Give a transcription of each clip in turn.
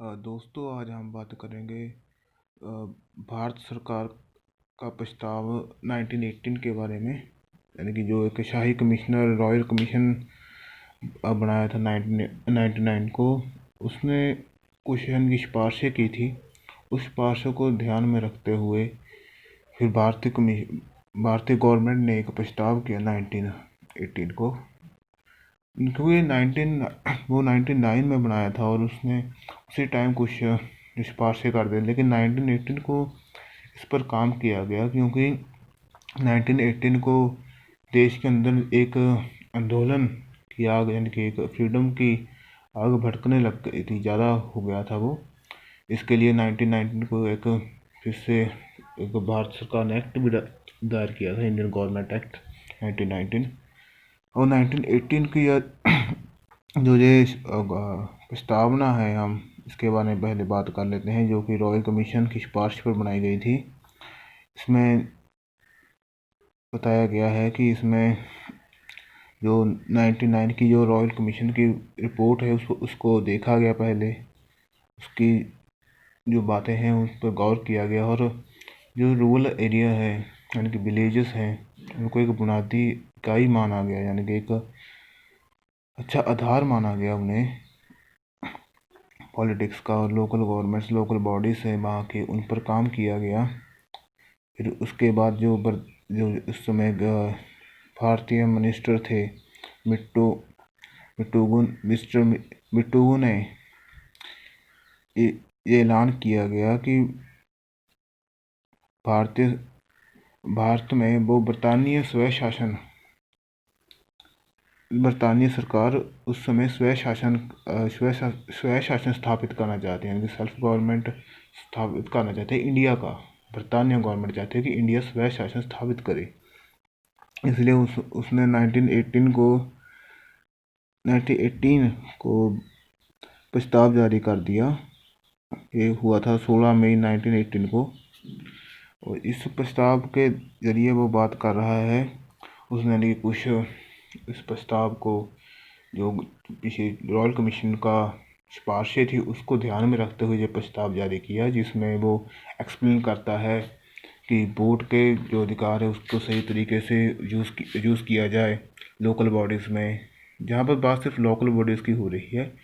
दोस्तों, आज हम बात करेंगे भारत सरकार का प्रस्ताव 1918 के बारे में। यानी कि जो एक शाही कमिश्नर रॉयल कमीशन बनाया था 1999 को, उसने कुछ इनकी सिफारिशें की थी। उस सिफारिशों को ध्यान में रखते हुए फिर भारतीय गवर्नमेंट ने एक प्रस्ताव किया 1918 को, क्योंकि 1999 में बनाया था और उसने उसी टाइम कुछ सिफारिशें कर दी। लेकिन 1918 को इस पर काम किया गया, क्योंकि 1918 को देश के अंदर एक आंदोलन की आग, यानी कि एक फ्रीडम की आग भड़कने लग गई थी, ज़्यादा हो गया था वो। इसके लिए 1919 को एक फिर से एक भारत सरकार ने एक्ट भी दायर किया था, इंडियन गवर्नमेंट एक्ट 1919। और 1918 की जो ये प्रस्तावना है, हम इसके बारे में पहले बात कर लेते हैं, जो कि रॉयल कमीशन की सिफारिश पर बनाई गई थी। इसमें बताया गया है कि इसमें जो 99 की जो रॉयल कमीशन की रिपोर्ट है उसको देखा गया पहले, उसकी जो बातें हैं उस पर गौर किया गया, और जो रूरल एरिया है यानी कि विलेजेस हैं उनको एक बुनियादी इकाई माना गया, यानी कि एक अच्छा आधार माना गया उन्हें पॉलिटिक्स का। और लोकल गवर्नमेंट्स, लोकल बॉडीज हैं वहाँ के, उन पर काम किया गया। फिर उसके बाद जो उस समय भारतीय मिनिस्टर थे मिस्टर मिट्टूगु ने ये ऐलान किया गया कि भारत में वो बरतानिया सरकार उस समय स्वय शासन स्थापित करना चाहते हैं, सेल्फ गवर्नमेंट स्थापित करना चाहते हैं इंडिया का। बरतानिया गवर्नमेंट चाहते हैं कि इंडिया स्वय शासन स्थापित करे, इसलिए उसने 1918 को प्रस्ताव जारी कर दिया। ये हुआ था 16 मई 1918 को, और इस प्रस्ताव के जरिए वो बात कर रहा है। उसने कुछ इस प्रस्ताव को, जो पिछले रॉयल कमीशन का सिफारिशें थी, उसको ध्यान में रखते हुए ये प्रस्ताव जारी किया, जिसमें वो एक्सप्लेन करता है कि वोट के जो अधिकार है उसको सही तरीके से यूज़ किया जाए लोकल बॉडीज़ में, जहाँ पर बात सिर्फ लोकल बॉडीज़ की हो रही है।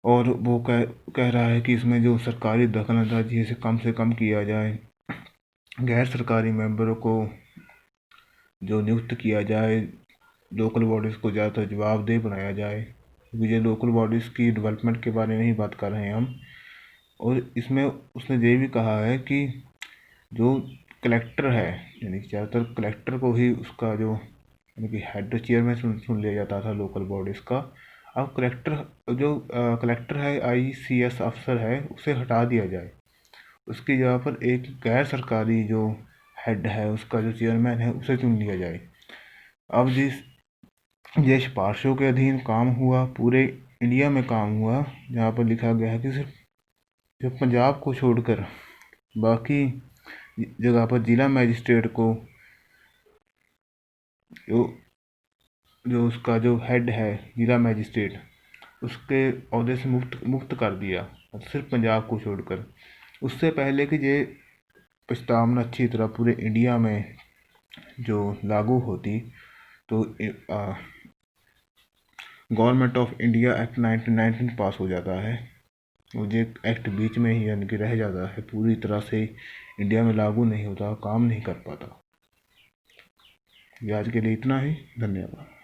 और वो कह रहा है कि इसमें जो सरकारी दखलअंदाजी से कम किया जाए, गैर सरकारी मेंबरों को जो नियुक्त किया जाए, लोकल बॉडीज़ को ज़्यादातर जवाबदेह बनाया जाए, क्योंकि ये लोकल बॉडीज़ की डेवलपमेंट के बारे में ही बात कर रहे हैं हम। और इसमें उसने ये भी कहा है कि जो कलेक्टर है, यानी कि ज़्यादातर कलेक्टर को ही उसका जो यानी कि हेड चेयरमैन सुन लिया जाता था लोकल बॉडीज़ का। अब कलेक्टर है, ICS अफसर है, उसे हटा दिया जाए, उसकी जगह पर एक गैर सरकारी जो हेड है, उसका जो चेयरमैन है, उसे चुन लिया जाए। अब ये सिफारिशों के अधीन काम हुआ, पूरे इंडिया में काम हुआ, जहाँ पर लिखा गया है कि सिर्फ पंजाब को छोड़कर बाकी जगह पर जिला मजिस्ट्रेट को जो उसका जो हेड है जिला मजिस्ट्रेट, उसके अहदे से मुक्त कर दिया, सिर्फ पंजाब को छोड़कर। उससे पहले कि ये प्रस्तावना अच्छी तरह पूरे इंडिया में जो लागू होती, तो गवर्नमेंट ऑफ इंडिया एक्ट 1919 पास हो जाता है। मुझे एक्ट बीच में ही यानी कि रह जाता है, पूरी तरह से इंडिया में लागू नहीं होता, काम नहीं कर पाता। आज के लिए इतना ही, धन्यवाद।